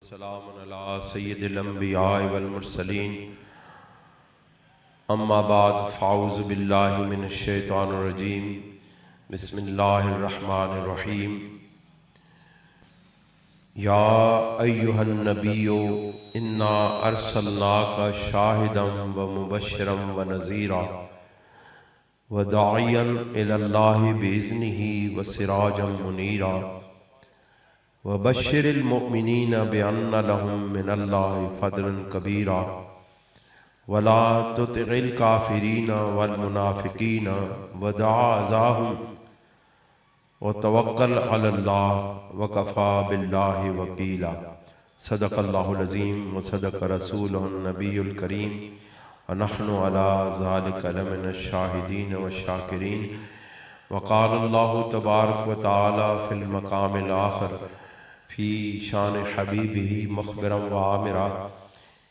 والسلام علی سید الانبیاء والمرسلین اما بعد فاعوذ باللہ من الشیطان الرجیم بسم اللہ الرحمن الرحیم یا ایہا النبی انا ارسلناک شاہدا ومبشرا ونذیرا وداعیا الی اللہ باذنہ وسراجا منیرا وبشر المؤمنین بأن لهم من اللہ فضلا کبیرا ولا تطع الکافرین والمنافقین ودع اذاهم وتوکل علی اللہ وکفی باللہ وکیلا صدق اللہ العظیم وصدق رسولہ النبی الکریم ونحن علی ذلک لمن الشاہدین والشاکرین وقال اللہ تبارک وتعالی فی المقام الآخر فی شان حبیبہ مخبرا وعامرا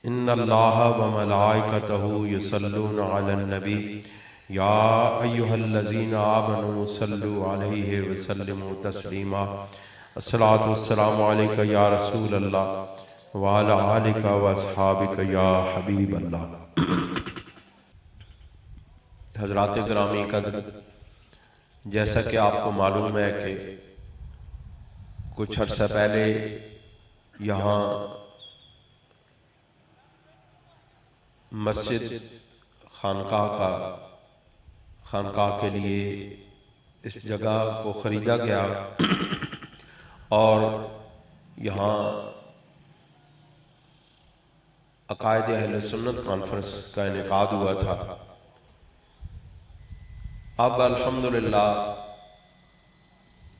ان اللہ وملائکتہ یصلون علی النبی یا ایہا الذین آمنوا صلوا علیہ وسلموا تسلیما الصلاۃ والسلام علیک یا رسول اللہ وعلی آلک واصحابک یا حبیب اللہ۔ حضرات گرامی قدر، جیسا کہ آپ کو معلوم ہے کہ کچھ عرصہ پہلے یہاں مسجد خانقاہ کے لیے اس جگہ کو خریدا گیا اور یہاں عقائد اہل سنت کانفرنس کا انعقاد ہوا تھا۔ اب الحمدللہ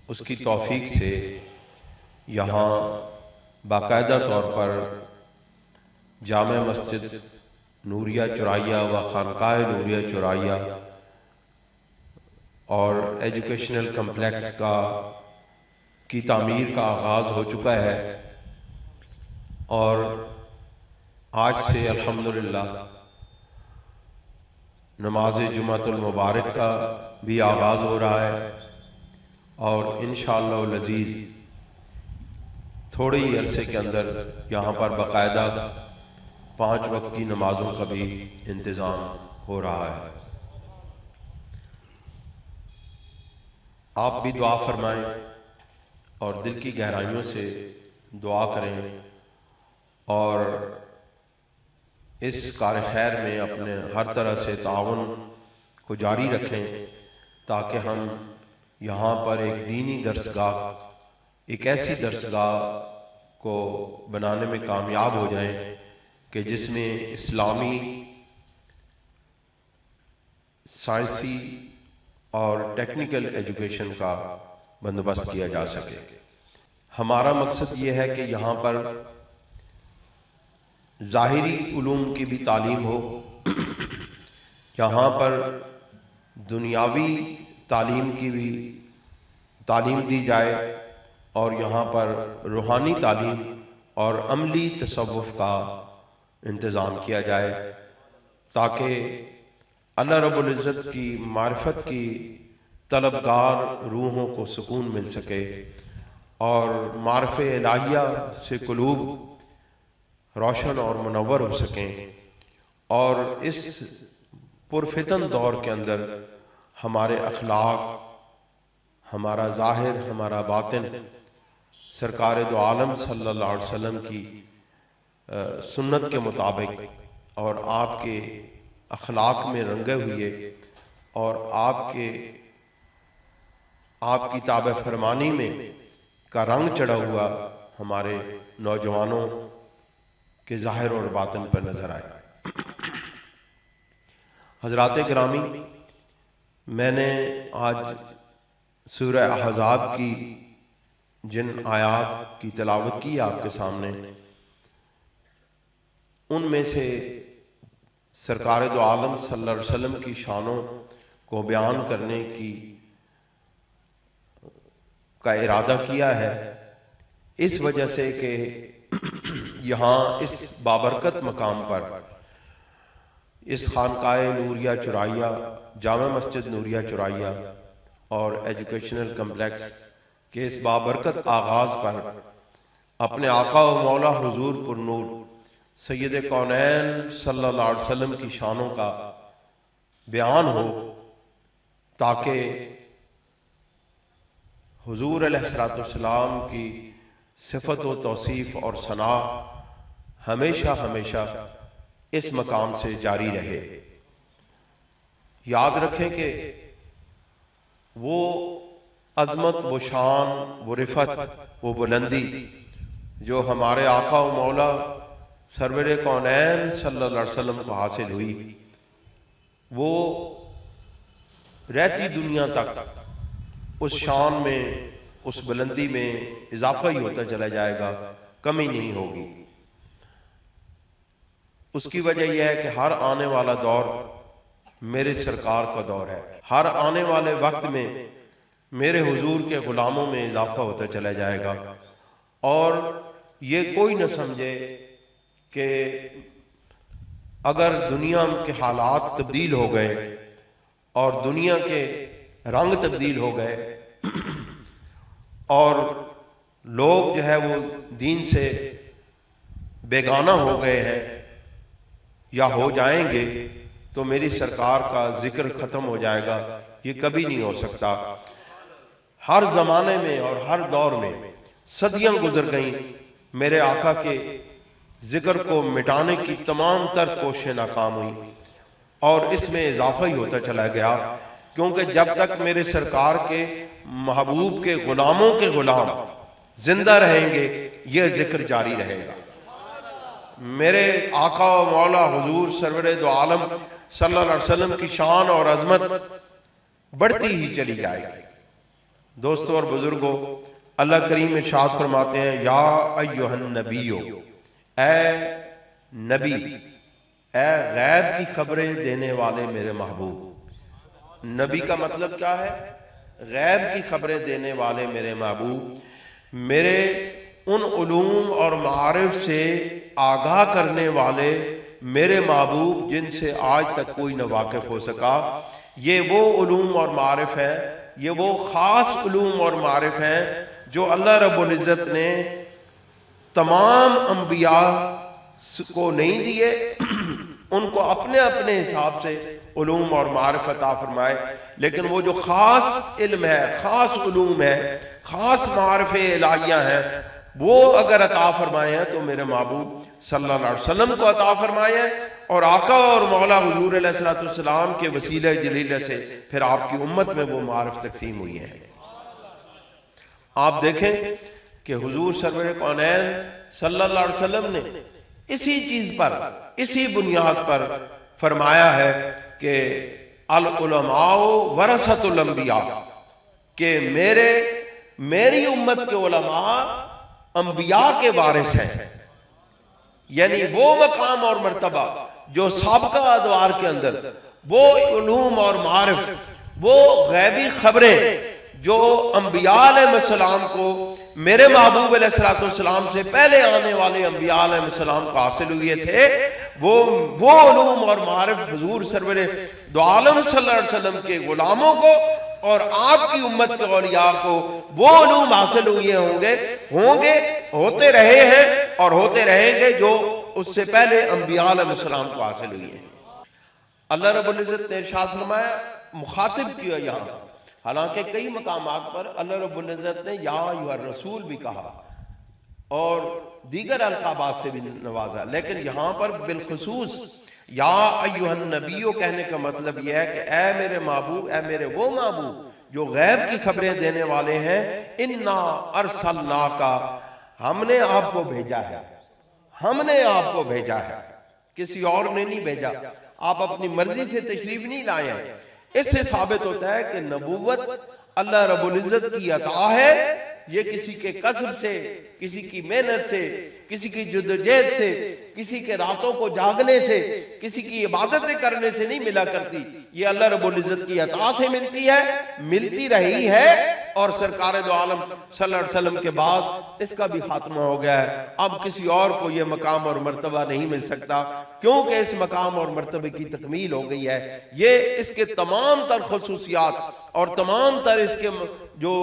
اس کی توفیق سے یہاں باقاعدہ طور پر جامع مسجد نوریہ چرائیہ و خانقاہ نوریہ چرائیہ اور ایجوکیشنل کمپلیکس کی تعمیر کا آغاز ہو چکا ہے اور آج سے الحمدللہ نماز جمعۃ المبارک کا بھی آغاز ہو رہا ہے اور انشاءاللہ العزیز تھوڑے ہی عرصے کے اندر یہاں پر باقاعدہ 5 وقت کی نمازوں کا بھی انتظام ہو رہا ہے۔ آپ بھی دعا فرمائیں اور دل کی گہرائیوں سے دعا کریں اور اس کار خیر میں اپنے ہر طرح سے تعاون کو جاری رکھیں تاکہ ہم یہاں پر ایک دینی درسگاہ، ایک ایسی درسگاہ کو بنانے میں کامیاب ہو جائیں کہ جس میں اسلامی، سائنسی اور ٹیکنیکل ایجوکیشن کا بندوبست کیا جا سکے۔ ہمارا مقصد یہ ہے کہ یہاں پر ظاہری علوم کی بھی تعلیم ہو، یہاں پر دنیاوی تعلیم کی بھی تعلیم دی جائے اور یہاں پر روحانی تعلیم اور عملی تصوف کا انتظام کیا جائے تاکہ اللہ رب العزت کی معرفت کی طلبگار روحوں کو سکون مل سکے اور معرفت الہیہ سے قلوب روشن اور منور ہو سکیں اور اس پرفتن دور کے اندر ہمارے اخلاق، ہمارا ظاہر، ہمارا باطن سرکار دو عالم صلی اللہ علیہ وسلم کی سنت کے مطابق اور آپ کے اخلاق میں رنگے ہوئے اور آپ کی تابع فرمانی میں کا رنگ چڑھا ہوا ہمارے نوجوانوں کے ظاہر اور باطن پر نظر آئے۔ حضرات گرامی، میں نے آج سورہ احزاب کی جن آیات کی تلاوت کی آپ کے سامنے، ان میں سے سرکار دو عالم صلی اللہ علیہ وسلم کی شانوں کو بیان کرنے کا ارادہ کیا ہے، اس وجہ سے کہ یہاں اس بابرکت مقام پر، اس خانقاہ نوریہ چرائیہ، جامع مسجد نوریہ چرائیہ اور ایجوکیشنل کمپلیکس کے اس بابرکت آغاز پر اپنے آقا و مولا حضور پر نور سید کونین صلی اللہ علیہ وسلم کی شانوں کا بیان ہو، تاکہ حضور علیہ السلام کی صفت و توصیف اور ثنا ہمیشہ ہمیشہ اس مقام سے جاری رہے۔ یاد رکھیں کہ وہ عظمت، وہ شان، وہ رفعت، وہ بلندی جو ہمارے آقا و مولا سرور کونین صلی اللہ علیہ وسلم کو حاصل ہوئی، وہ رہتی دنیا تک اس شان میں، اس بلندی میں اضافہ ہی ہوتا چلا جائے گا، کمی نہیں ہوگی۔ اس کی وجہ یہ ہے کہ ہر آنے والا دور میرے سرکار کا دور ہے، ہر آنے والے وقت میں میرے حضور کے غلاموں میں اضافہ ہوتا چلا جائے گا، اور یہ کوئی نہ سمجھے کہ اگر دنیا کے حالات تبدیل ہو گئے اور دنیا کے رنگ تبدیل ہو گئے اور لوگ جو ہے وہ دین سے بیگانہ ہو گئے ہیں یا ہو جائیں گے، تو میری سرکار کا ذکر ختم ہو جائے گا، یہ کبھی نہیں ہو سکتا۔ ہر زمانے میں اور ہر دور میں صدیاں گزر گئیں، میرے آقا کے ذکر کو مٹانے کی تمام تر کوششیں ناکام ہوئیں، اور اس میں اضافہ ہی ہوتا چلا گیا، کیونکہ جب تک میرے سرکار کے محبوب کے غلاموں کے غلام زندہ رہیں گے یہ ذکر جاری رہے گا۔ میرے آقا و مولا حضور سرور دو عالم صلی اللہ علیہ وسلم کی شان اور عظمت بڑھتی ہی چلی جائے گی۔ دوستو اور بزرگوں، اللہ کریم ارشاد فرماتے ہیں، یا ایھا النبیو، اے نبی، اے غیب کی خبریں دینے والے میرے محبوب۔ نبی کا مطلب کیا ہے؟ غیب کی خبریں دینے والے میرے محبوب، میرے ان علوم اور معارف سے آگاہ کرنے والے میرے محبوب جن سے آج تک کوئی نہ واقف ہو سکا۔ یہ وہ علوم اور معارف ہیں، یہ وہ خاص علوم اور معارف ہیں جو اللہ رب العزت نے تمام انبیاء کو نہیں دیے، ان کو اپنے اپنے حساب سے علوم اور معارف عطا فرمائے، لیکن وہ جو خاص علم ہے، خاص علوم ہے، خاص معارف الہیہ ہیں، وہ اگر عطا فرمائے ہیں تو میرے محبوب صلی اللہ علیہ وسلم کو عطا فرمائے ہیں، اور آقا اور مولا حضور علیہ السلام کے وسیلہ جلیلہ سے پھر آپ کی امت میں وہ معارف تقسیم ہوئی ہیں۔ آپ دیکھیں کہ حضور سرور کونین صلی اللہ علیہ وسلم نے اسی چیز پر، اسی بنیاد پر فرمایا ہے کہ العلماء ورثۃ الانبیاء، کہ میری امت کے علماء انبیاء کے وارث ہیں، یعنی وہ مقام اور مرتبہ جو سابقہ ادوار کے اندر وہ علوم اور معارف، وہ غیبی خبریں جو انبیاء علیہ السلام کو میرے محبوب علیہ السلام سے پہلے آنے والے انبیاء علیہ السلام کو حاصل ہوئے تھے، وہ علوم اور معارف حضور سرور دو عالم صلی اللہ علیہ وسلم کے غلاموں کو اور آپ کی امت کے اولیاء کو وہ علوم حاصل ہوئے ہوں گے، ہوتے رہے ہیں اور ہوتے رہیں گے جو اس سے پہلے انبیاء علیہ السلام کو حاصل ہوئے ہیں۔ اللہ رب العزت نے ارشاد فرمایا، مخاطب کیا یہاں، حالانکہ کئی مقامات پر اللہ رب العزت نے یا ایھا الرسول بھی کہا اور دیگر القابات سے بھی نوازا، لیکن یہاں پر بالخصوص یا ایھا النبیو کہنے کا مطلب یہ ہے کہ اے میرے محبوب، اے میرے وہ محبوب جو غیب کی خبریں دینے والے ہیں، انا ارسلناک، ہم نے آپ کو بھیجا ہے، ہم نے آپ کو بھیجا ہے، کسی اور نے نہیں بھیجا، آپ اپنی مرضی سے تشریف نہیں لائے ہیں۔ اس سے ثابت ہوتا ہے کہ نبوت اللہ رب العزت کی عطا ہے، یہ کسی کے کسب سے، کسی کی محنت سے، کسی کی جدوجہد سے، کسی کے راتوں کو جاگنے سے، کسی کی عبادتیں کرنے سے نہیں ملا کرتی، یہ اللہ رب العزت کی عطا سے ملتی ہے، ملتی رہی ہے، اور سرکار دو عالم صلی اللہ علیہ وسلم کے بعد اس کا بھی خاتمہ ہو گیا ہے۔ اب کسی اور کو یہ مقام اور مرتبہ نہیں مل سکتا، کیونکہ اس مقام اور مرتبے کی تکمیل ہو گئی ہے۔ یہ اس کے تمام تر خصوصیات اور تمام تر اس کے جو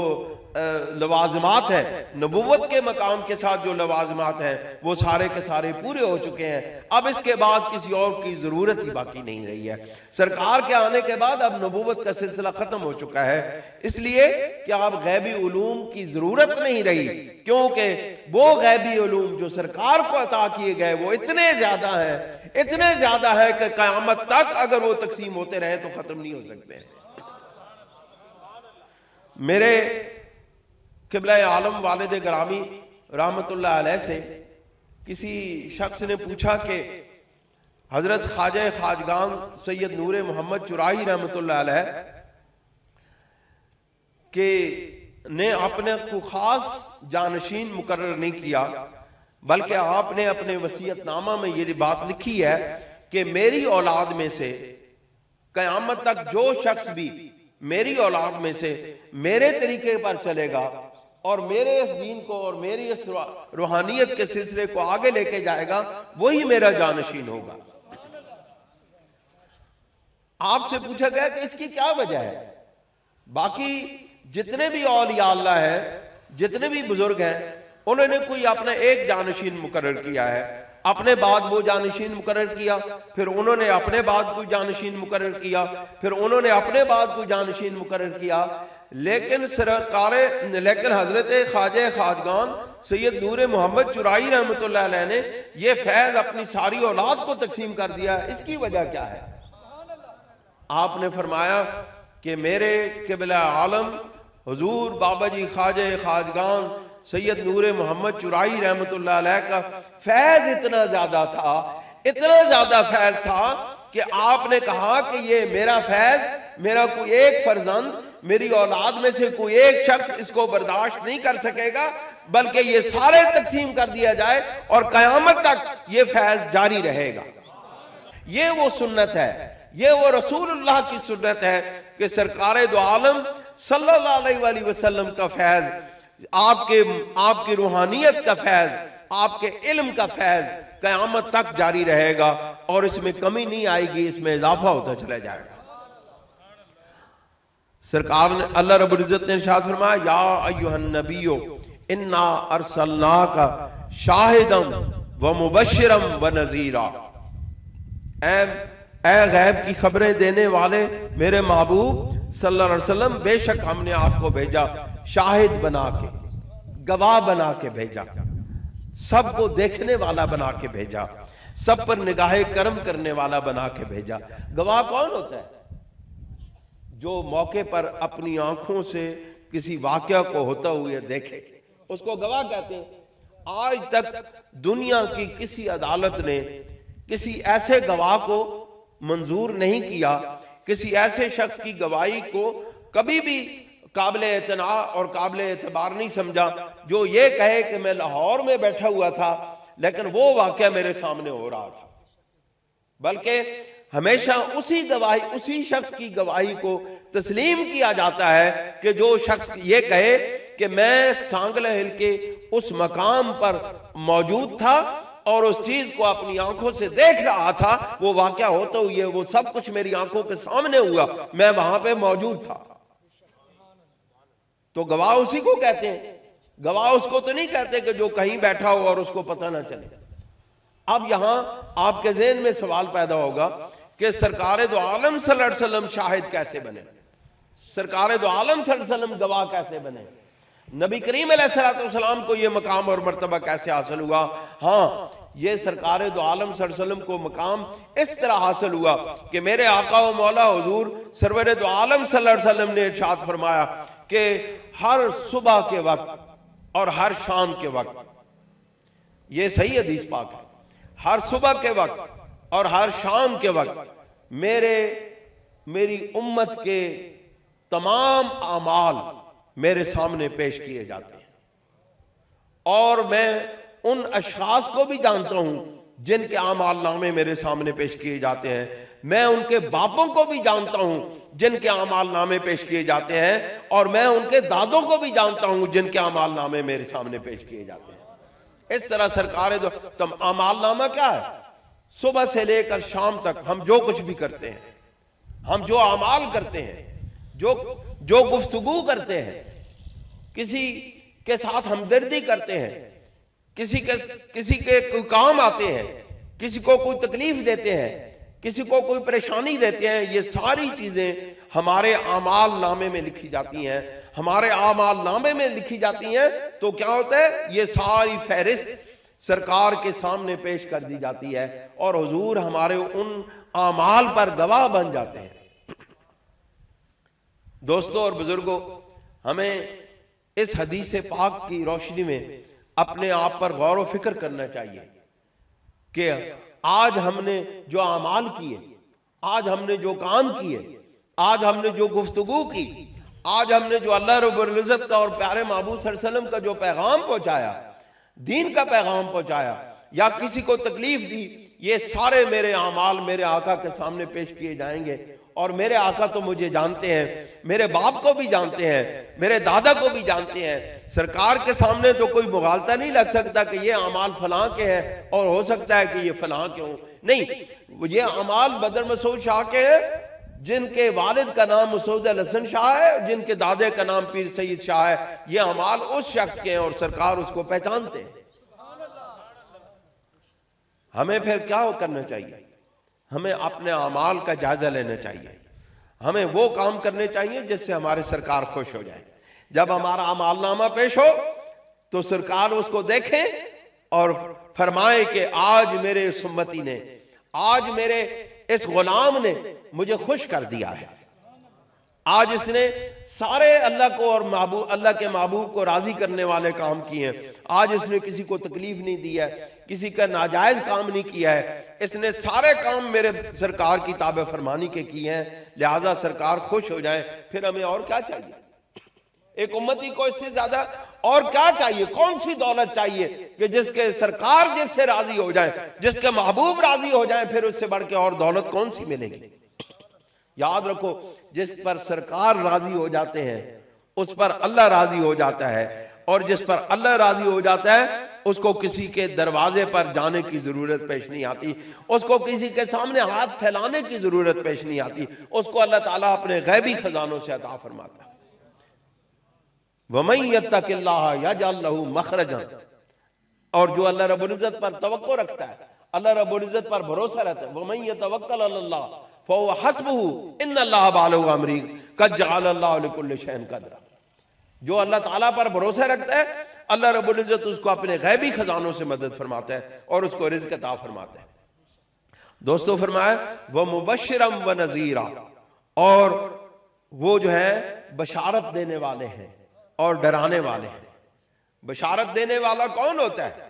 لوازمات ہیں، نبوت کے مقام کے ساتھ جو لوازمات ہیں وہ سارے کے سارے پورے ہو چکے ہیں. اب اس کے بعد کسی اور کی ضرورت ہی باقی نہیں رہی ہے. سرکار کے آنے کے بعد اب نبوت کا سلسلہ ختم ہو چکا ہے، اس لیے کہ اب غیبی علوم کی ضرورت نہیں رہی، کیونکہ وہ غیبی علوم جو سرکار کو عطا کیے گئے وہ اتنے زیادہ ہیں کہ قیامت تک اگر وہ تقسیم ہوتے رہے تو ختم نہیں ہو سکتے. میرے قبلہ عالم والد گرامی رحمت اللہ علیہ سے کسی شخص نے پوچھا کہ حضرت خواجہ خواجگان سید نور محمد چرائی رحمت اللہ علیہ کہ نے اپنے کو خاص جانشین مقرر نہیں کیا، بلکہ آپ نے اپنے وصیت نامہ میں یہ بات لکھی ہے کہ میری اولاد میں سے قیامت تک جو شخص بھی میری اولاد میں سے میرے طریقے پر چلے گا اور میرے اس دین کو اور میری اس روحانیت کے سلسلے کو آگے لے کے جائے گا وہی میرا جانشین ہوگا. آپ سے پوچھا گیا کہ اس کی کیا وجہ ہے؟ باقی جتنے بھی اولیاء اللہ ہیں، جتنے بھی بزرگ ہیں، انہوں نے کوئی اپنا ایک جانشین مقرر کیا ہے، اپنے بعد وہ جانشین مقرر کیا، پھر انہوں نے اپنے بعد کوئی جانشین مقرر کیا، پھر انہوں نے اپنے بعد کوئی جانشین مقرر کیا. لیکن حضرت خواجہ خواجگان سید نور محمد چرائی رحمت اللہ علیہ نے یہ فیض اپنی ساری اولاد کو تقسیم کر دیا. اس کی وجہ کیا ہے؟ آپ نے فرمایا کہ میرے قبلہ عالم حضور بابا جی خواجہ خواجگان سید نور محمد چرائی رحمت اللہ علیہ کا فیض اتنا زیادہ فیض تھا کہ آپ نے کہا کہ یہ میرا فیض، میرا کوئی ایک فرزند، میری اولاد میں سے کوئی ایک شخص اس کو برداشت نہیں کر سکے گا، بلکہ یہ سارے تقسیم کر دیا جائے اور قیامت تک یہ فیض جاری رہے گا. یہ وہ سنت ہے، یہ وہ رسول اللہ کی سنت ہے کہ سرکار دو عالم صلی اللہ علیہ وآلہ وسلم کا فیض، آپ کی روحانیت کا فیض، آپ کے علم کا فیض قیامت تک جاری رہے گا اور اس میں کمی نہیں آئے گی، اس میں اضافہ ہوتا چلا جائے گا. سرکار نے اللہ رب العزت نے ارشاد فرمایا یا ایھا النبی انا ارسلناک شاہدا ومبشرا ونذیرا. اے غیب کی خبریں دینے والے میرے محبوب صلی اللہ علیہ وسلم، بے شک ہم نے آپ کو بھیجا شاہد بنا کے، گواہ بنا کے بھیجا، سب کو دیکھنے والا بنا کے بھیجا، سب پر نگاہ کرم کرنے والا بنا کے بھیجا. گواہ کون ہوتا ہے؟ جو موقع پر اپنی آنکھوں سے کسی واقعہ کو ہوتا ہوئے دیکھے، اس کو گواہ کہتے ہیں. آج تک دنیا کی کسی عدالت نے کسی ایسے گواہ کو منظور نہیں کیا، کسی ایسے شخص کی گواہی کو کبھی بھی قابل اعتنا اور قابل اعتبار نہیں سمجھا جو یہ کہے کہ میں لاہور میں بیٹھا ہوا تھا لیکن وہ واقعہ میرے سامنے ہو رہا تھا، بلکہ ہمیشہ اسی شخص کی گواہی کو تسلیم کیا جاتا ہے کہ جو شخص یہ کہے کہ میں سانگلہ ہل کے اس مقام پر موجود تھا اور اس چیز کو اپنی آنکھوں سے دیکھ رہا تھا، وہ واقعہ ہوتا ہوئے وہ سب کچھ میری آنکھوں کے سامنے ہوا، میں وہاں پہ موجود تھا. تو گواہ اسی کو کہتے ہیں. گواہ اس کو تو نہیں کہتے کہ جو کہیں بیٹھا ہو اور اس کو پتہ نہ چلے. اب یہاں آپ کے ذہن میں سوال پیدا ہوگا کہ سرکار دو عالم صلی اللہ علیہ وسلم شاہد کیسے بنے، سرکار دو عالم صلی اللہ علیہ وسلم گواہ کیسے بنے، نبی کریم علیہ السلام کو یہ مقام اور مرتبہ کیسے حاصل ہوا؟ ہاں، یہ سرکار دو عالم صلی اللہ علیہ وسلم کو مقام اس طرح حاصل ہوا کہ میرے آقا و مولا حضور سرور دو عالم صلی اللہ علیہ وسلم نے ارشاد فرمایا کہ ہر صبح کے وقت اور ہر شام کے وقت، یہ صحیح حدیث پاک ہے، ہر صبح کے وقت اور ہر شام کے وقت میری امت کے تمام اعمال میرے سامنے پیش کیے جاتے ہیں، اور میں ان اشخاص کو بھی جانتا ہوں جن کے اعمال نامے میرے سامنے پیش کیے جاتے ہیں، میں ان کے باپوں کو بھی جانتا ہوں جن کے اعمال نامے پیش کیے جاتے ہیں، اور میں ان کے دادوں کو بھی جانتا ہوں جن کے اعمال نامے میرے سامنے پیش کیے جاتے ہیں. اس طرح سرکار دو اعمال نامہ کیا ہے؟ صبح سے لے کر شام تک ہم جو کچھ بھی کرتے ہیں، ہم جو اعمال کرتے ہیں، جو گفتگو کرتے ہیں، کسی کے ساتھ ہمدردی کرتے ہیں، کسی کے کوئی کام آتے ہیں، کسی کو کوئی تکلیف دیتے ہیں، کسی کو کوئی پریشانی دیتے ہیں، یہ ساری چیزیں ہمارے اعمال نامے میں لکھی جاتی ہیں. ہمارے اعمال نامے میں لکھی جاتی ہیں تو کیا ہوتا ہے، یہ ساری فہرست سرکار کے سامنے پیش کر دی جاتی ہے اور حضور ہمارے ان اعمال پر گواہ بن جاتے ہیں. دوستوں اور بزرگوں، ہمیں اس حدیث پاک کی روشنی میں اپنے آپ پر غور و فکر کرنا چاہیے کہ آج ہم نے جو اعمال کیے، آج ہم نے جو کام کیے، آج ہم نے جو گفتگو کی، آج ہم نے جو اللہ رب العزت کا اور پیارے محبوب صلی اللہ علیہ وسلم کا جو پیغام پہنچایا، دین کا پیغام پہنچایا یا کسی کو تکلیف دی، یہ سارے میرے اعمال میرے آقا کے سامنے پیش کیے جائیں گے. اور میرے آقا تو مجھے جانتے ہیں، میرے باپ کو بھی جانتے ہیں، میرے دادا کو بھی جانتے ہیں. سرکار کے سامنے تو کوئی مغالطہ نہیں لگ سکتا کہ یہ اعمال فلاں کے ہیں اور ہو سکتا ہے کہ یہ فلاں کے ہوں. نہیں، یہ اعمال بدر مسعود شاہ کے ہیں جن کے والد کا نام مسعود الحسن شاہ ہے، جن کے دادے کا نام پیر سید شاہ ہے. یہ اعمال اس شخص کے ہیں اور سرکار اس کو پہچانتے ہیں. ہمیں پھر کیا کرنا چاہیے؟ ہمیں اپنے اعمال کا جائزہ لینا چاہیے. ہمیں وہ کام کرنے چاہیے جس سے ہمارے سرکار خوش ہو جائے. جب ہمارا اعمال نامہ پیش ہو تو سرکار اس کو دیکھیں اور فرمائے کہ آج میرے اس امتی نے، آج میرے اس غلام نے مجھے خوش کر دیا ہے. آج اس نے سارے اللہ کو اور اللہ کے محبوب کو راضی کرنے والے کام کیے ہیں. آج اس نے کسی کو تکلیف نہیں دی ہے، کسی کا ناجائز کام نہیں کیا ہے. اس نے سارے کام میرے سرکار کی تابع فرمانی کے کیے ہیں. لہٰذا سرکار خوش ہو جائیں. پھر ہمیں اور کیا چاہیے؟ ایک امتی کو اس سے زیادہ اور کیا چاہیے؟ کون سی دولت چاہیے کہ جس کے سرکار جس سے راضی ہو جائے، جس کے محبوب راضی ہو جائیں؟ پھر اس سے بڑھ کے اور دولت کون سی ملے گی؟ یاد رکھو، جس پر سرکار راضی ہو جاتے ہیں اس پر اللہ راضی ہو جاتا ہے، اور جس پر اللہ راضی ہو جاتا ہے اس کو کسی کے دروازے پر جانے کی ضرورت پیش نہیں آتی، اس کو کسی کے سامنے ہاتھ پھیلانے کی ضرورت پیش نہیں آتی. اس کو اللہ تعالیٰ اپنے غیبی خزانوں سے عطا فرماتا ہے. وَمَن يَتَّقِ اللَّهَ يَجْعَل لَّهُ مَخْرَجًا، اور جو اللہ رب العزت پر توقع رکھتا ہے، اللہ رب العزت پر بھروسہ رہتا ہے، وَمَن يَتَوَكَّلْ عَلَى اللَّهِ فَهُوَ حَسْبُهُ إِنَّ اللَّهَ بَالِغُ أَمْرِهِ قَدْ جَعَلَ اللَّهُ لِكُلِّ شَيْءٍ قَدْرًا. جو اللہ تعالیٰ پر بھروسہ رکھتا ہے، اللہ رب العزت اس کو اپنے غیبی خزانوں سے مدد فرماتا ہے اور اس کو رزق عطا فرماتا ہے. دوستو فرمایا وَمُبَشِّرًا وَنَذِيرًا، اور وہ جو ہے بشارت دینے والے ہیں اور ڈرانے والے ہیں. بشارت دینے والا کون ہوتا ہے؟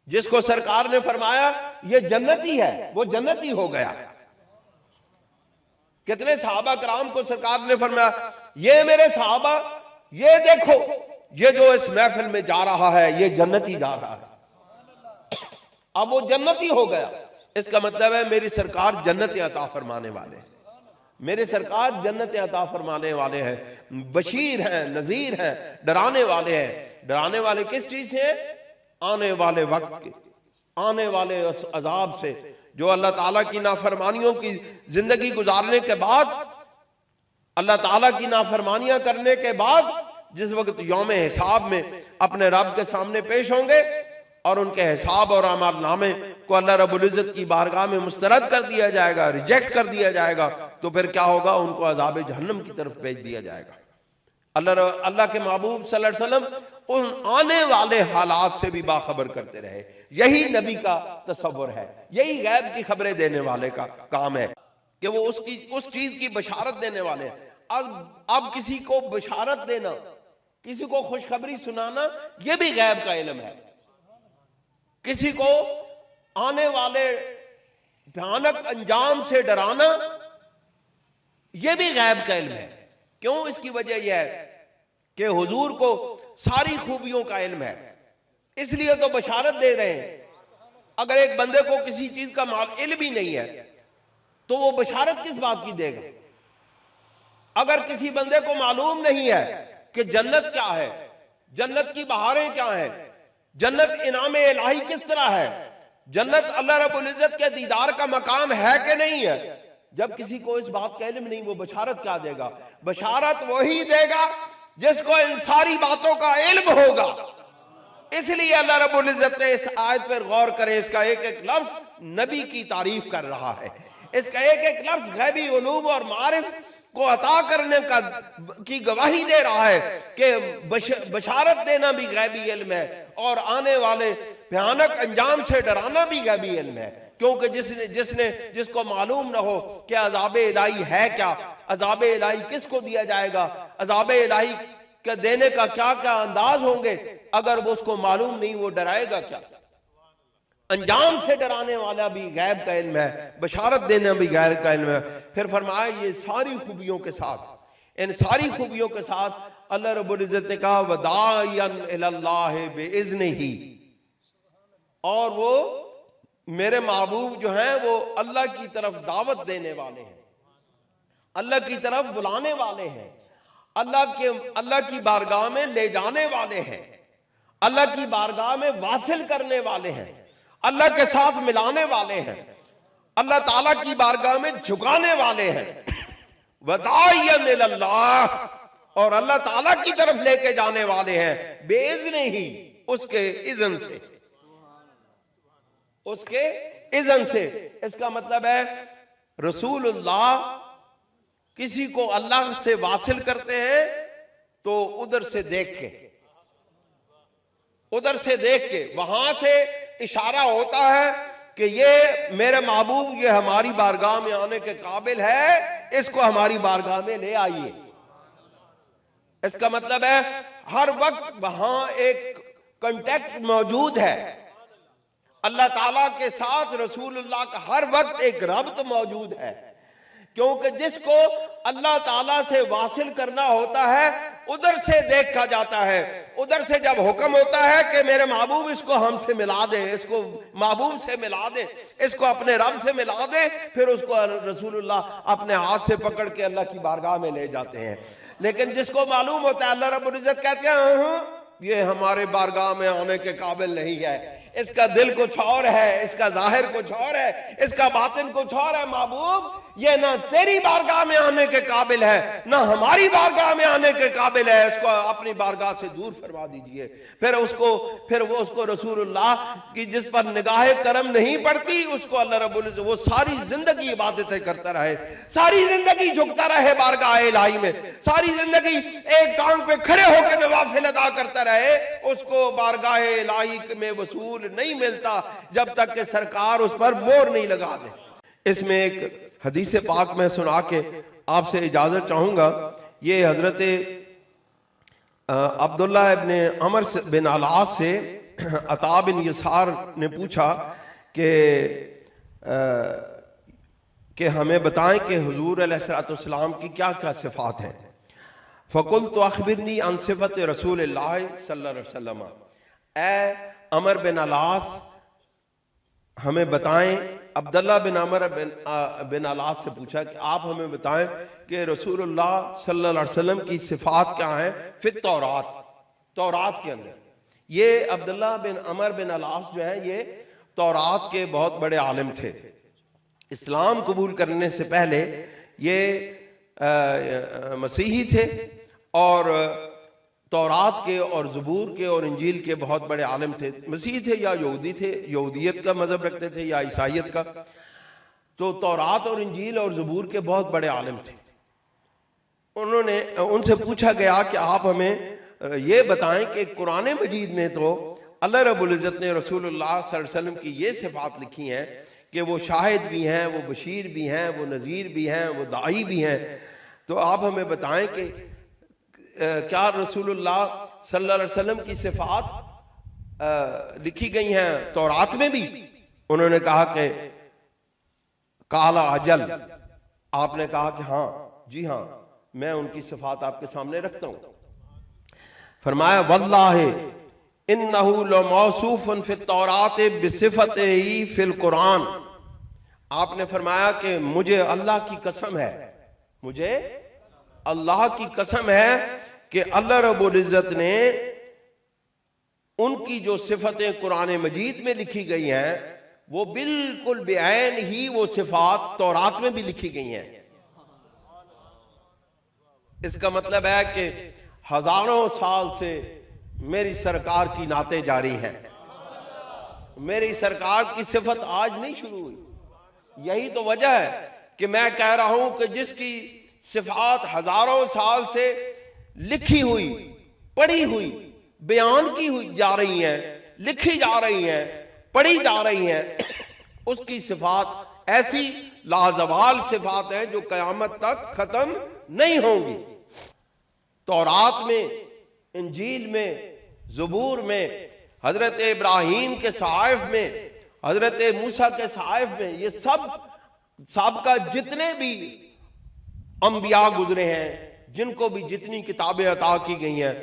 جس کو سرکار نے فرمایا یہ جنتی ہے، وہ جنتی ہو گیا. کتنے صحابہ کرام کو سرکار نے فرمایا یہ میرے صحابہ، یہ دیکھو یہ جو اس محفل میں جا رہا ہے یہ جنتی جا رہا ہے. اب وہ جنتی ہو گیا. اس کا مطلب ہے میری سرکار جنت عطا فرمانے والے ہیں، میرے سرکار جنت عطا فرمانے والے ہیں. بشیر ہیں، نذیر ہیں، ڈرانے والے ہیں. ڈرانے والے کس چیز سے ہیں؟ آنے والے وقت کے، آنے والے عذاب سے. جو اللہ تعالیٰ کی نافرمانیوں کی زندگی گزارنے کے بعد، اللہ تعالیٰ کی نافرمانیاں کرنے کے بعد جس وقت یوم حساب میں اپنے رب کے سامنے پیش ہوں گے اور ان کے حساب اور اعمال نامے کو اللہ رب العزت کی بارگاہ میں مسترد کر دیا جائے گا، ریجیکٹ کر دیا جائے گا، تو پھر کیا ہوگا؟ ان کو عذاب جہنم کی طرف بھیج دیا جائے گا. اللہ کے محبوب صلی اللہ علیہ وسلم ان آنے والے حالات سے بھی باخبر کرتے رہے. یہی نبی کا تصور ہے، یہی غیب کی خبریں دینے والے کا کام ہے کہ وہ اس چیز کی بشارت دینے والے ہیں. اب کسی کو بشارت دینا، کسی کو خوشخبری سنانا، یہ بھی غیب کا علم ہے. کسی کو آنے والے بھیانک انجام سے ڈرانا، یہ بھی غیب کا علم ہے. کیوں؟ اس کی وجہ یہ ہے کہ حضور کو ساری خوبیوں کا علم ہے، اس لیے تو بشارت دے رہے ہیں. اگر ایک بندے کو کسی چیز کا علم ہی نہیں ہے تو وہ بشارت کس بات کی دے گا؟ اگر کسی بندے کو معلوم نہیں ہے کہ جنت کیا ہے، جنت کی بہاریں کیا ہیں، جنت انعام الہی کس طرح ہے، جنت اللہ رب العزت کے دیدار کا مقام ہے کہ نہیں ہے، جب کسی کو اس بات کا علم نہیں، وہ بشارت کیا دے گا؟ بشارت وہی دے گا جس کو ان ساری باتوں کا علم ہوگا. اس لیے اللہ رب العزت نے اس آیت پر غور کریں، اس کا ایک ایک لفظ نبی کی تعریف کر رہا ہے، اس کا ایک ایک لفظ غیبی علوم اور معارف کو عطا کرنے کی گواہی دے رہا ہے کہ بشارت دینا بھی غیبی علم ہے اور آنے والے بھیانک انجام سے ڈرانا بھی غیبی علم ہے. کیونکہ جس کو معلوم نہ ہو کہ عذاب الہی ہے کیا، عذاب الہی کس کو دیا جائے گا، عذاب الہی کے دینے کا کیا کیا انداز ہوں گے، اگر وہ اس کو معلوم نہیں وہ ڈرائے گا کیا. انجام سے ڈرانے والا بھی غیب کا علم ہے، بشارت دینا بھی غیب کا علم ہے. پھر فرمایا یہ ساری خوبیوں کے ساتھ، ان ساری خوبیوں کے ساتھ اللہ رب العزت نے کہا وَدَاعِيًا إِلَى اللَّهِ بِإِذْنِهِ، اور وہ میرے محبوب جو ہیں وہ اللہ کی طرف دعوت دینے والے ہیں، اللہ کی طرف بلانے والے ہیں، اللہ کی بارگاہ میں لے جانے والے ہیں، اللہ کی بارگاہ میں واصل کرنے والے ہیں، اللہ کے ساتھ ملانے والے ہیں، اللہ تعالیٰ کی بارگاہ میں جھکانے والے ہیں. وَدَاعِيًا إِلَى اللَّهِ، اور اللہ تعالیٰ کی طرف لے کے جانے والے ہیں بِإِذْنِهِ، اس کے اذن سے، اس کے اذن سے. اس کا مطلب ہے رسول اللہ کسی کو اللہ سے واصل کرتے ہیں تو ادھر سے دیکھ کے وہاں سے اشارہ ہوتا ہے کہ یہ میرے محبوب یہ ہماری بارگاہ میں آنے کے قابل ہے، اس کو ہماری بارگاہ میں لے آئیے. اس کا مطلب ہے ہر وقت وہاں ایک کنٹیکٹ موجود ہے، اللہ تعالیٰ کے ساتھ رسول اللہ کا ہر وقت ایک ربط موجود ہے. کیونکہ جس کو اللہ تعالیٰ سے واصل کرنا ہوتا ہے ادھر سے دیکھا جاتا ہے، ادھر سے جب حکم ہوتا ہے کہ میرے محبوب اس کو ہم سے ملا دے، اس کو محبوب سے ملا دے، اس کو اپنے رب سے ملا دے، پھر اس کو رسول اللہ اپنے ہاتھ سے پکڑ کے اللہ کی بارگاہ میں لے جاتے ہیں. لیکن جس کو معلوم ہوتا ہے اللہ رب العزت کہتے ہیں یہ ہمارے بارگاہ میں آنے کے قابل نہیں ہے، اس کا دل کچھ اور ہے، اس کا ظاہر کچھ اور ہے، اس کا باطن کچھ اور ہے، محبوب یہ نہ تیری بارگاہ میں آنے کے قابل ہے نہ ہماری بارگاہ میں آنے کے قابل ہے، اس کو اپنی بارگاہ سے دور فرما دیجئے. پھر وہ اس کو رسول اللہ کی جس پر نگاہ کرم نہیں پڑتی اس کو اللہ رب العزت وہ ساری زندگی عبادتیں کرتا رہے، ساری زندگی جھکتا رہے بارگاہ الہی میں، ساری زندگی ایک ٹانگ پہ کھڑے ہو کے نوافل ادا کرتا رہے، اس کو بارگاہ الہی میں وصول نہیں ملتا جب تک کہ سرکار اس پر مہر نہیں لگا دے. اس میں ایک حدیث پاک میں سنا کے آپ سے اجازت چاہوں گا. یہ حضرت عبداللہ ابن عمر بن العاص سے عطا بن یسار نے پوچھا کہ ہمیں بتائیں کہ حضور علیہ السلام کی کیا کیا صفات ہیں. فقلت اخبرنی عن صفت رسول اللہ صلی اللہ علیہ وسلم، اے عمر بن العاص ہمیں بتائیں. عبداللہ بن عمر بن العاص سے پوچھا کہ آپ ہمیں بتائیں کہ رسول اللہ صلی اللہ علیہ وسلم کی صفات کیا ہیں فی تورات کے اندر. یہ عبداللہ بن عمر بن العاص جو ہے یہ تورات کے بہت بڑے عالم تھے. اسلام قبول کرنے سے پہلے یہ مسیحی تھے اور تورات کے اور زبور کے اور انجیل کے بہت بڑے عالم تھے. مسیحی تھے یا یہودی تھے، یہودیت کا مذہب رکھتے تھے یا عیسائیت کا. تو تورات اور انجیل اور زبور کے بہت بڑے عالم تھے. ان سے پوچھا گیا کہ آپ ہمیں یہ بتائیں کہ قرآن مجید میں تو اللہ رب العزت نے رسول اللہ صلی اللہ علیہ وسلم کی یہ صفات لکھی ہیں کہ وہ شاہد بھی ہیں، وہ بشیر بھی ہیں، وہ نذیر بھی ہیں، وہ داعی بھی ہیں. تو آپ ہمیں بتائیں کہ کیا رسول اللہ صلی اللہ علیہ وسلم کی صفات لکھی گئی ہیں تورات میں بھی؟ انہوں نے کہا کہ قال اجل، آپ نے کہا کہ ہاں جی ہاں میں ان کی صفات آپ کے سامنے رکھتا ہوں. فرمایا واللہ انہو لموصوف فی التورات بصفتہ فی القرآن. آپ نے فرمایا کہ مجھے اللہ کی قسم ہے، مجھے اللہ کی قسم ہے کہ اللہ رب العزت نے ان کی جو صفتیں قرآن مجید میں لکھی گئی ہیں وہ بالکل بعین ہی وہ صفات تورات میں بھی لکھی گئی ہیں. اس کا مطلب ہے کہ ہزاروں سال سے میری سرکار کی نعتیں جاری ہیں. میری سرکار کی صفت آج نہیں شروع ہوئی. یہی تو وجہ ہے کہ میں کہہ رہا ہوں کہ جس کی صفات ہزاروں سال سے لکھی ہوئی، پڑھی ہوئی، بیان کی ہوئی جا رہی ہیں، لکھی جا رہی ہیں، پڑھی جا رہی ہیں، اس کی صفات ایسی لازوال صفات ہیں جو قیامت تک ختم نہیں ہوں گی. تورات میں، انجیل میں، زبور میں، حضرت ابراہیم کے صحائف میں، حضرت موسیٰ کے صحائف میں، یہ سب سابقہ جتنے بھی انبیاء گزرے ہیں، جن کو بھی جتنی کتابیں عطا کی گئی ہیں،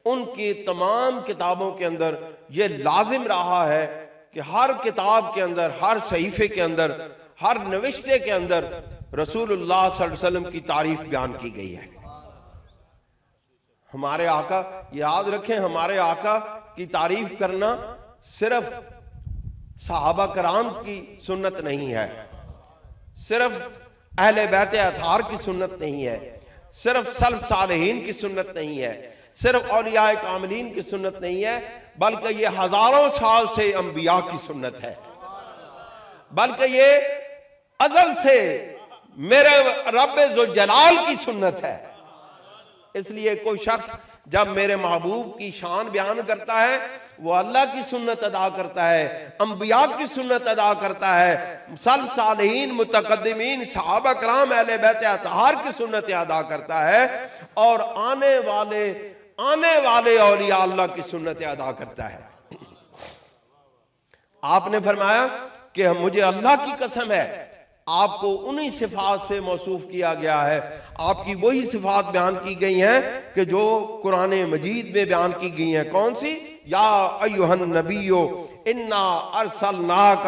ان کی تمام کتابوں کے اندر یہ لازم رہا ہے کہ ہر کتاب کے اندر، ہر صحیفے کے اندر، ہر نوشتے کے اندر رسول اللہ صلی اللہ علیہ وسلم کی تعریف بیان کی گئی ہے. ہمارے آقا، یاد رکھیں، ہمارے آقا کی تعریف کرنا صرف صحابہ کرام کی سنت نہیں ہے، صرف اہل بیت اطہار کی سنت نہیں ہے، صرف سلف صالحین کی سنت نہیں ہے، صرف اولیاء کاملین کی سنت نہیں ہے، بلکہ یہ ہزاروں سال سے انبیاء کی سنت ہے، بلکہ یہ ازل سے میرے رب ذوالجلال کی سنت ہے. اس لیے کوئی شخص جب میرے محبوب کی شان بیان کرتا ہے، وہ اللہ کی سنت ادا کرتا ہے، انبیاء کی سنت ادا کرتا ہے، سلف صالحین، متقدمین، صحابہ کرام، اہل بیت اطہار کی سنت ادا کرتا ہے، اور آنے والے اولیاء اللہ کی سنت ادا کرتا ہے. آپ نے فرمایا کہ مجھے اللہ کی قسم ہے، آپ کو انہی صفات سے موصوف کیا گیا ہے، آپ کی وہی صفات بیان کی گئی ہیں کہ جو قرآن مجید میں بیان کی گئی ہیں. کون سی؟ یا ایھا النبی انا ارسلناک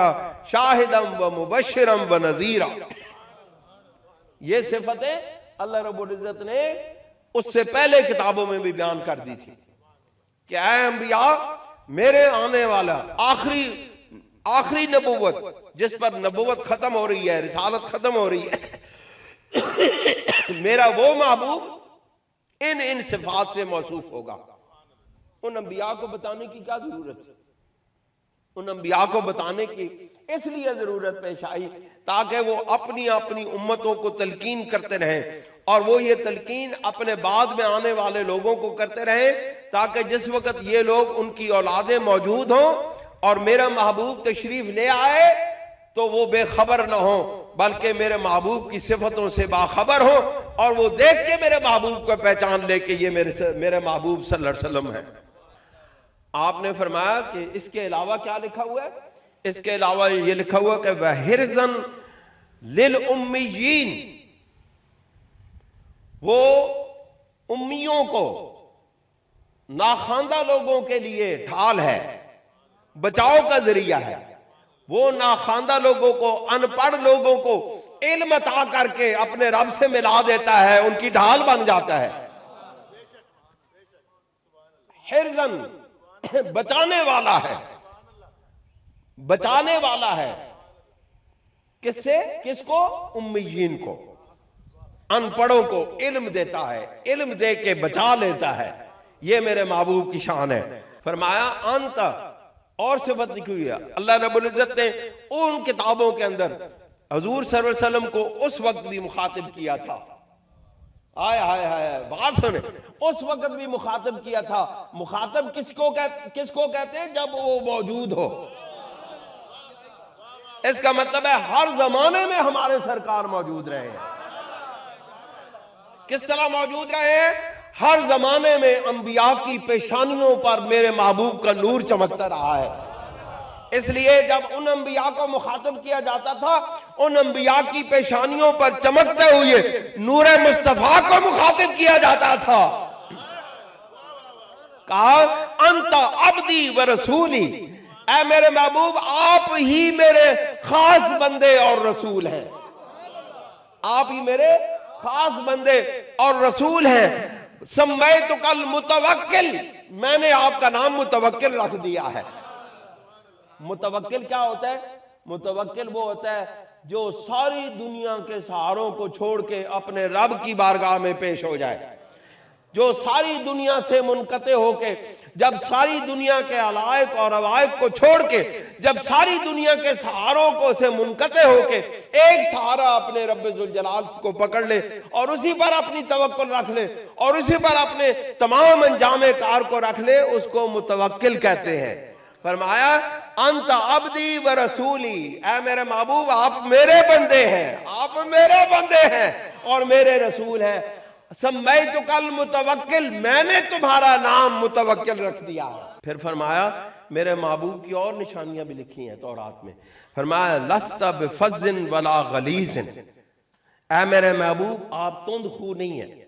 شاہدا ومبشرا ونذیرا. یہ صفتیں اللہ رب العزت نے اس سے پہلے کتابوں میں بھی بیان کر دی تھی کہ اے انبیاء، میرے آنے والا آخری نبوت، جس پر نبوت ختم ہو رہی ہے، رسالت ختم ہو رہی ہے، میرا وہ محبوب ان صفات سے موصوف ہوگا. ان انبیاء کو بتانے کی کیا ضرورت ہے؟ ان انبیاء کو بتانے کی اس لیے ضرورت پیش آئی تاکہ وہ اپنی امتوں کو تلقین کرتے رہیں، اور وہ یہ تلقین اپنے بعد میں آنے والے لوگوں کو کرتے رہیں، تاکہ جس وقت یہ لوگ، ان کی اولادیں موجود ہوں اور میرا محبوب تشریف لے آئے تو وہ بے خبر نہ ہوں، بلکہ میرے محبوب کی صفتوں سے باخبر ہوں، اور وہ دیکھ کے میرے محبوب کو پہچان لے کہ یہ میرے محبوب صلی اللہ علیہ وسلم ہے. آپ نے فرمایا کہ اس کے علاوہ کیا لکھا ہوا ہے؟ اس کے علاوہ یہ لکھا ہوا کہ وَحِرْزًا لِلْأُمِّيِّينَ، وہ امیوں کو، ناخواندہ لوگوں کے لیے ڈھال ہے، بچاؤ کا ذریعہ ہے. وہ ناخواندہ لوگوں کو، ان پڑھ لوگوں کو علم عطا کر کے اپنے رب سے ملا دیتا ہے، ان کی ڈھال بن جاتا ہے. حرزن، بچانے والا ہے، بچانے والا ہے. کس سے؟ کس کو؟ امیین کو، ان پڑھوں کو علم دیتا ہے، علم دے کے بچا لیتا ہے. یہ میرے محبوب کی شان ہے. فرمایا انت، اور صفت لکھی ہوئی ہے. اللہ رب العزت نے ان کتابوں کے اندر حضور صلی اللہ علیہ وسلم کو اس وقت بھی مخاطب کیا تھا. بات سنیں، اس وقت بھی مخاطب کیا تھا. مخاطب کس کو کہتے ہیں؟ جب وہ موجود ہو. اس کا مطلب ہے ہر زمانے میں ہمارے سرکار موجود رہے ہیں. کس طرح موجود رہے ہیں؟ ہر زمانے میں انبیاء کی پیشانیوں پر میرے محبوب کا نور چمکتا رہا ہے. اس لیے جب ان انبیاء کو مخاطب کیا جاتا تھا، ان انبیاء کی پیشانیوں پر چمکتے ہوئے نور مصطفیٰ کو مخاطب کیا جاتا تھا. کہا انت عبدی و رسولی، اے میرے محبوب آپ ہی میرے خاص بندے اور رسول ہیں. آپ ہی میرے خاص بندے اور رسول ہیں. سمیتک المتوکل، میں نے آپ کا نام متوکل رکھ دیا ہے. متوکل کیا ہوتا ہے؟ متوکل وہ ہوتا ہے جو ساری دنیا کے سہاروں کو چھوڑ کے اپنے رب کی بارگاہ میں پیش ہو جائے. جو ساری دنیا سے منقطع ہو کے، جب ساری دنیا کے علائق اور روائق کو چھوڑ کے، جب ساری دنیا کے سہاروں کو سے منقطع ہو کے ایک سہارا اپنے رب ذوالجلال کو پکڑ لے اور اسی پر اپنی توکل رکھ لے اور اسی پر اپنے تمام انجام کار کو رکھ لے، اس کو متوکل کہتے ہیں۔ فرمایا انت عبدی و رسولی، اے میرے محبوب آپ میرے بندے ہیں، آپ میرے بندے ہیں اور میرے رسول ہیں۔ سمیتک المتوکل، میں نے تمہارا نام متوکل رکھ دیا ہے۔ پھر فرمایا میرے محبوب کی اور نشانیاں بھی لکھی ہیں تورات میں۔ فرمایا لست بفظ ولا غلیظ، اے میرے محبوب آپ تند خو نہیں ہیں۔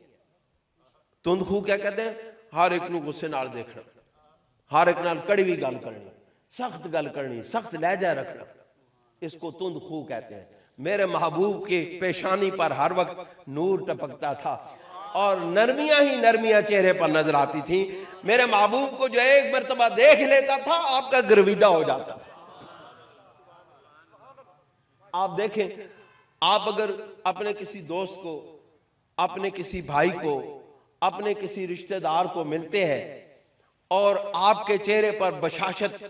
تند خو کیا کہتے ہیں؟ ہر ایک نو غصے نال دیکھنا، ہر ایک نال کڑوی گل کرنی، سخت گل کرنی، سخت لہجہ رکھنا، اس کو تند خو کہتے ہیں۔ میرے محبوب کی پیشانی پر ہر وقت نور ٹپکتا تھا اور نرمیاں ہی نرمیاں چہرے پر نظر آتی تھیں۔ میرے محبوب کو جو ایک مرتبہ دیکھ لیتا تھا آپ کا گرویدہ ہو جاتا تھا۔ آپ دیکھیں، آپ اگر اپنے کسی دوست کو، اپنے کسی بھائی کو، اپنے کسی رشتہ دار کو ملتے ہیں اور آپ کے چہرے پر بشاشت،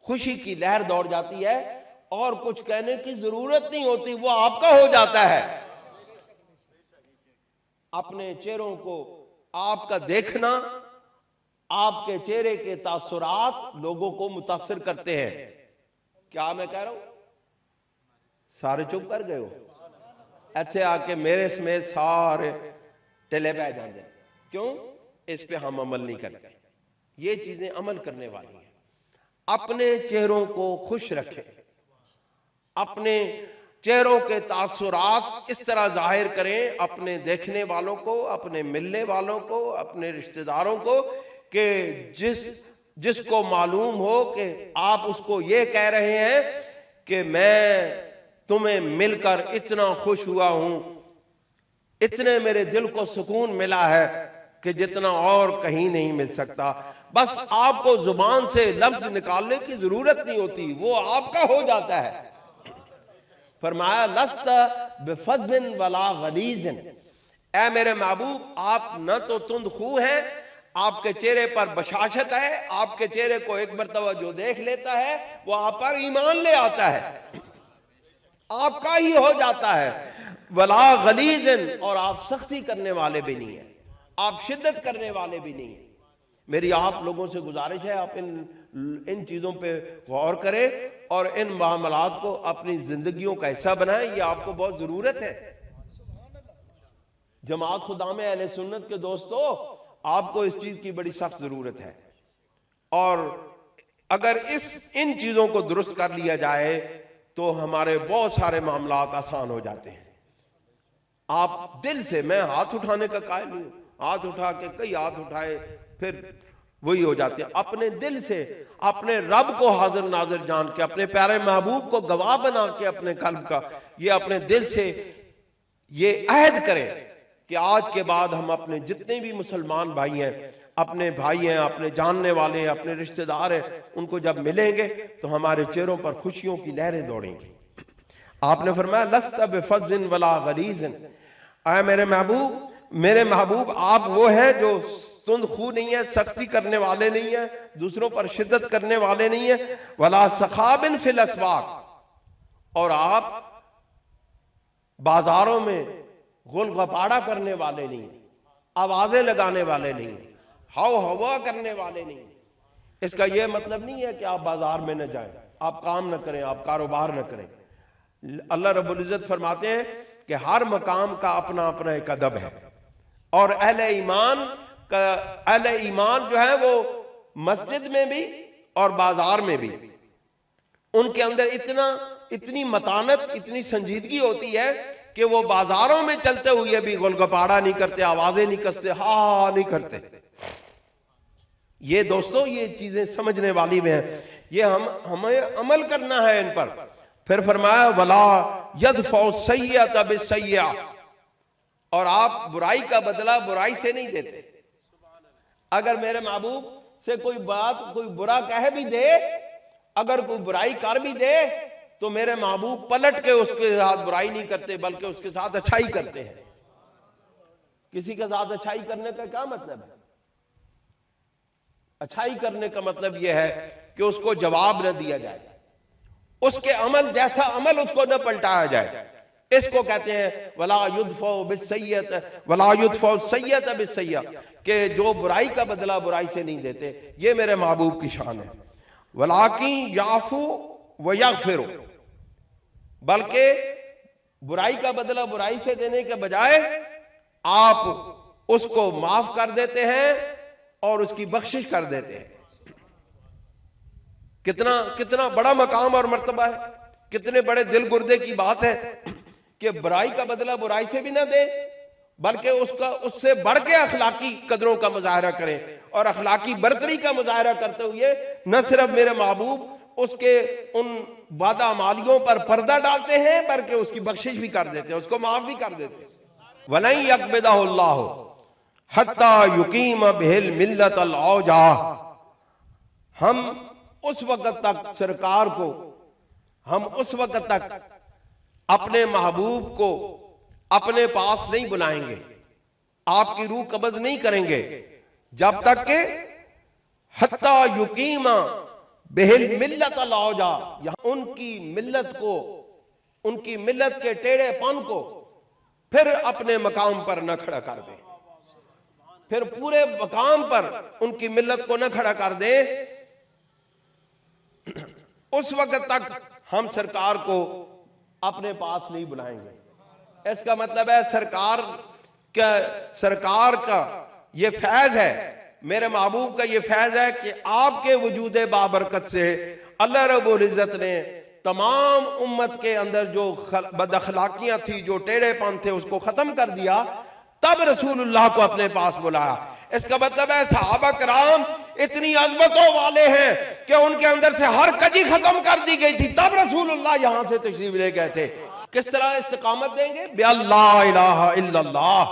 خوشی کی لہر دوڑ جاتی ہے اور کچھ کہنے کی ضرورت نہیں ہوتی، وہ آپ کا ہو جاتا ہے۔ اپنے چہروں کو، آپ کا دیکھنا، آپ کے چہرے کے تاثرات لوگوں کو متاثر کرتے ہیں۔ کیا میں کہہ رہا ہوں؟ سارے چپ کر گئے ہو؟ ایتھے آ کے میرے سمیت سارے ٹلے پہ جاندے۔ کیوں؟ اس پہ ہم عمل نہیں کرتے۔ یہ چیزیں عمل کرنے والی ہیں۔ اپنے چہروں کو خوش رکھیں، اپنے چہروں کے تاثرات اس طرح ظاہر کریں اپنے دیکھنے والوں کو، اپنے ملنے والوں کو، اپنے رشتہ داروں کو، کہ جس کو معلوم ہو کہ آپ اس کو یہ کہہ رہے ہیں کہ میں تمہیں مل کر اتنا خوش ہوا ہوں، اتنے میرے دل کو سکون ملا ہے کہ جتنا اور کہیں نہیں مل سکتا۔ بس آپ کو زبان سے لفظ نکالنے کی ضرورت نہیں ہوتی، وہ آپ کا ہو جاتا ہے۔ فرمایا لست بفظ ولا غلیظ، اے میرے محبوب آپ نہ تو تند خو ہیں، آپ کے چہرے پر بشاشت ہے، آپ کے چہرے کو ایک مرتبہ جو دیکھ لیتا ہے وہ آپ پر ایمان لے آتا ہے، آپ کا ہی ہو جاتا ہے۔ ولا غلیظ، اور آپ سختی کرنے والے بھی نہیں ہیں، آپ شدت کرنے والے بھی نہیں ہیں۔ میری آپ لوگوں سے گزارش ہے آپ ان چیزوں پہ غور کریں اور ان معاملات کو اپنی زندگیوں کا حصہ بنائیں، یہ آپ کو بہت ضرورت ہے۔ جماعت خدامہ اہل سنت کے دوستو، آپ کو اس چیز کی بڑی سخت ضرورت ہے، اور اگر ان چیزوں کو درست کر لیا جائے تو ہمارے بہت سارے معاملات آسان ہو جاتے ہیں۔ آپ دل سے، میں ہاتھ اٹھانے کا قائل نہیں ہوں، ہاتھ اٹھا کے کئی ہاتھ اٹھائے پھر وہی ہو جاتے ہیں، اپنے دل سے اپنے رب کو حاضر ناظر جان کے، اپنے پیارے محبوب کو گواہ بنا کے اپنے قلب کا، یہ اپنے دل سے یہ عہد کریں کہ آج کے بعد ہم اپنے جتنے بھی مسلمان بھائی ہیں، اپنے بھائی ہیں، اپنے جاننے والے ہیں، اپنے رشتہ دار ہیں، ان کو جب ملیں گے تو ہمارے چہروں پر خوشیوں کی لہریں دوڑیں گی۔ آپ نے فرمایا لست بفظ ولا غلیظ، اے میرے محبوب آپ وہ ہیں جو تند خو نہیں ہے، سختی کرنے والے نہیں ہیں، دوسروں پر شدت کرنے والے نہیں ہیں، ولا سخاب فی الاسواق، اور آپ بازاروں میں غل غپاڑا کرنے والے نہیں ہیں، آوازیں لگانے والے نہیں ہیں، ہاؤ ہوا کرنے والے نہیں ہیں۔ اس کا یہ مطلب نہیں ہے کہ آپ بازار میں نہ جائیں، آپ کام نہ کریں، آپ کاروبار نہ کریں۔ اللہ رب العزت فرماتے ہیں کہ ہر مقام کا اپنا اپنا ایک ادب ہے، اور اہل ایمان جو ہے وہ مسجد میں بھی اور بازار میں بھی، ان کے اندر اتنی متانت، اتنی سنجیدگی ہوتی ہے کہ وہ بازاروں میں چلتے ہوئے بھی گل گپاڑا نہیں کرتے، آوازیں نہیں کستے، ہاں نہیں کرتے۔ یہ دوستو یہ چیزیں سمجھنے والی میں ہیں، یہ ہمیں عمل کرنا ہے ان پر۔ پھر فرمایا وَلَا يَدْفَعُ السَّيِّئَةَ بِالسَّيِّئَةِ، اور آپ برائی کا بدلہ برائی سے نہیں دیتے۔ اگر میرے محبوب سے کوئی بات، کوئی برا کہہ بھی دے، اگر کوئی برائی کر بھی دے تو میرے محبوب پلٹ کے اس کے ساتھ برائی نہیں کرتے بلکہ اس کے ساتھ اچھائی کرتے ہیں، کسی کے ساتھ اچھائی کرنے کا کیا مطلب ہے؟ اچھائی کرنے کا مطلب یہ ہے کہ اس کو جواب نہ دیا جائے، اس کے عمل جیسا عمل اس کو نہ پلٹایا جائے. اس کو کہتے ہیں وَلَا يُدْفَعُ بِالسَّيِّئَةِ وَلَا يُدْفَعُ السَّيِّئَةَ بِالسَّيِّئَةِ، کہ جو برائی کا بدلہ برائی سے نہیں دیتے. یہ میرے محبوب کی شان ہے. وَلَٰكِن يَعْفُو وَيَغْفِرُ، بلکہ برائی کا بدلہ برائی سے دینے کے بجائے آپ اس کو معاف کر دیتے ہیں اور اس کی بخشش کر دیتے ہیں. کتنا بڑا مقام اور مرتبہ ہے، کتنے بڑے دل گردے کی بات ہے کہ برائی کا بدلہ برائی سے بھی نہ دے، بلکہ اس سے بڑھ کے اخلاقی قدروں کا مظاہرہ کریں، اور اخلاقی برتری کا مظاہرہ کرتے ہوئے نہ صرف میرے محبوب اس کے ان بداعمالیوں پر پردہ ڈالتے ہیں بلکہ اس کی بخشش بھی کر دیتے ہیں، اس کو معاف بھی کر دیتے ہیں. وَلَن يَقْبِضَهُ اللَّهُ حَتَّى يُقِيمَ بِهِ الْمِلَّةَ الْعَوْجَةَ. ہم اس وقت تک سرکار کو، ہم اس وقت تک اپنے محبوب کو اپنے پاس نہیں بلائیں گے، آپ کی روح قبض نہیں کریں گے جب تک کہ حتی یقیم بہل ملت العوجا، یہاں ان کی ملت کو، ان کی ملت کے ٹیڑھے پن کو پھر اپنے مقام پر نہ کھڑا کر دیں، پھر پورے مقام پر ان کی ملت کو نہ کھڑا کر دیں. اس وقت تک ہم سرکار کو اپنے پاس نہیں بلائیں گے. اس کا مطلب ہے سرکار کا یہ فیض ہے، میرے محبوب کا یہ فیض ہے کہ آپ کے وجود بابرکت سے اللہ رب العزت نے تمام امت کے اندر جو بد اخلاقیاں تھی، جو ٹیڑھے پن تھے، اس کو ختم کر دیا. تب رسول اللہ کو اپنے پاس بلایا. اس کا مطلب ہے صحابہ کرام اتنی عظمتوں والے ہیں کہ ان کے اندر سے ہر کجی ختم کر دی گئی تھی، تب رسول اللہ یہاں سے تشریف لے گئے تھے. کس طرح استقامت دیں گے؟ بِاللَّهِ الَّهَ إِلَّا اللَّهِ،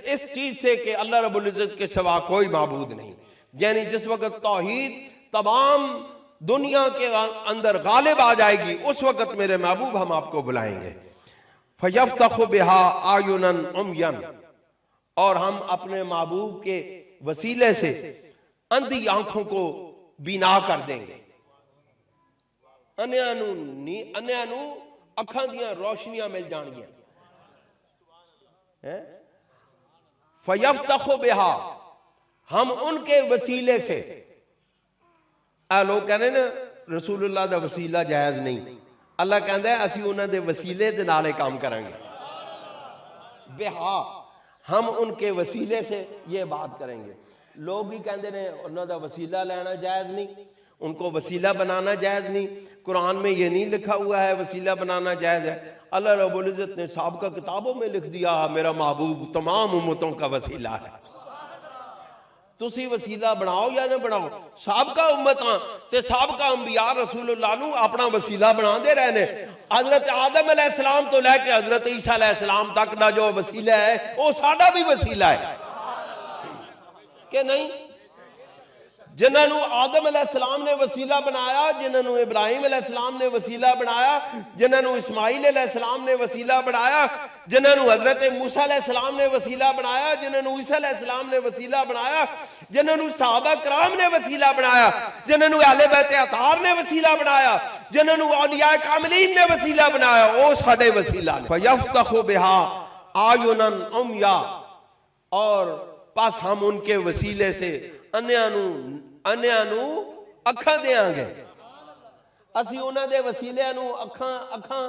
اس چیز سے کہ اللہ رب العزت کے سوا کوئی معبود نہیں. یعنی جس وقت توحید تمام دنیا کے اندر غالب آ جائے گی، اس وقت میرے محبوب ہم آپ کو بلائیں گے. فَيَفْتَخُ بِهَا أَعْيُنًا عُمْيًا، اور ہم اپنے محبوب کے وسیلے سے اندھی آنکھوں کو بینا کر دیں گے. انہیاں نو اکھاں دیاں روشنیاں مل جان گیا. فَيَفْتَخُ بِهَا، ہم ان کے وسیلے سے. لوگ کہنے نا رسول اللہ دا وسیلہ جائز نہیں، اللہ کہندہ ہے اسی انہاں دے وسیلے دے نالے کام کریں گے. بہا، ہم ان کے وسیلے سے یہ بات کریں گے. لوگ ہی کہندے نے انہاں دا وسیلہ لینا جائز نہیں، ان کو وسیلہ بنانا جائز نہیں. قرآن میں یہ نہیں لکھا ہوا ہے وسیلہ بنانا جائز ہے. اللہ رب العزت نے سابقہ کتابوں میں لکھ دیا میرا محبوب تمام امتوں کا وسیلہ ہے. تسی وسیلہ بناؤ یا نہ بناؤ، سابقہ امتاں تے سابقہ انبیاء رسول اللہ نو اپنا وسیلہ بنا دے رہنے. حضرت آدم علیہ السلام تو لے کے حضرت عیسیٰ علیہ السلام تک دا جو وسیلہ ہے وہ ساڈا بھی وسیلہ ہے کہ نہیں؟ جنہاں نو آدم علیہ السلام نے وسیلہ بنایا، جنہاں نو ابراہیم علیہ السلام نے وسیلہ بنایا، جنہاں نو اسماعیل علیہ السلام نے وسیلہ بنایا، جنہاں نو حضرت موسیٰ علیہ السلام نے وسیلہ بنایا، جنہاں نو عیسیٰ علیہ السلام نے وسیلہ بنایا، جنہاں نو صحابہ کرام نے وسیلہ بنایا، جنہاں نو اہل بیت اطہار نے وسیلہ بنایا، جنہاں نو اولیاء کاملین نے وسیلہ بنایا، او ساڈے وسیلہ نے. فَيَفْتَخُ بِهَا أَعْيُنًا عُمْيًا، اور پس ہم ان کے وسیلے سے انہیاں نو اکھاں دیاں گے. اسی انہاں دے وسیلے نو اکھاں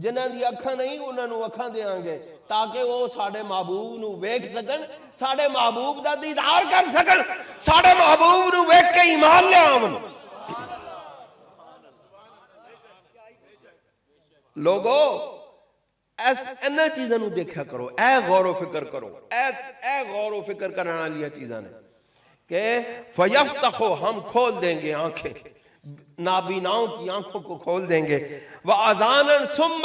جنہاں دی اکھاں نہیں انہاں نو اکھاں دیاں گے تاکہ وہ ساڈے محبوب نو ویکھ سکن، ساڈے محبوب دا دیدار کر سکن، ساڈے محبوب نو ویکھ کے ایمان لے آون. لوگو اینا چیزاں نو دیکھا کرو، اے غور و فکر کرو، اے غور و فکر کرنا والی چیزاں نے کہ فَيَفْتَخُ، ہم کھول دیں گے آنکھیں، نابیناؤں کی آنکھوں کو کھول دیں گے. وَأَذَانًا ثُمَّ،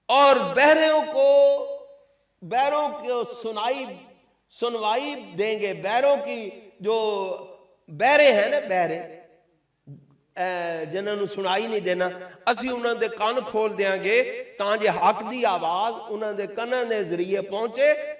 اور بہروں کو سنوائی دیں گے. بہروں کی جو بہرے ہیں نا، بہرے ਜਿਨ੍ਹਾਂ ਨੂੰ ਸੁਣਾਈ ਨਹੀਂ ਦੇਣਾ, ਅਸੀਂ ਉਹਨਾਂ ਦੇ ਕੰਨ ਖੋਲ ਦਿਆਂਗੇ ਤਾਂ ਜੇ ਹੱਕ ਦੀ ਆਵਾਜ਼ ਉਹਨਾਂ ਦੇ ਕੰਨਾਂ ਦੇ ਜ਼ਰੀਏ ਪਹੁੰਚੇ,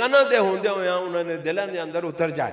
ਕੰਨਾਂ ਦੇ ਹੁੰਦੇ ਹੋਇਆਂ ਉਹਨਾਂ ਦੇ ਦਿਲਾਂ ਦੇ ਅੰਦਰ ਉਤਰ ਜਾਏ।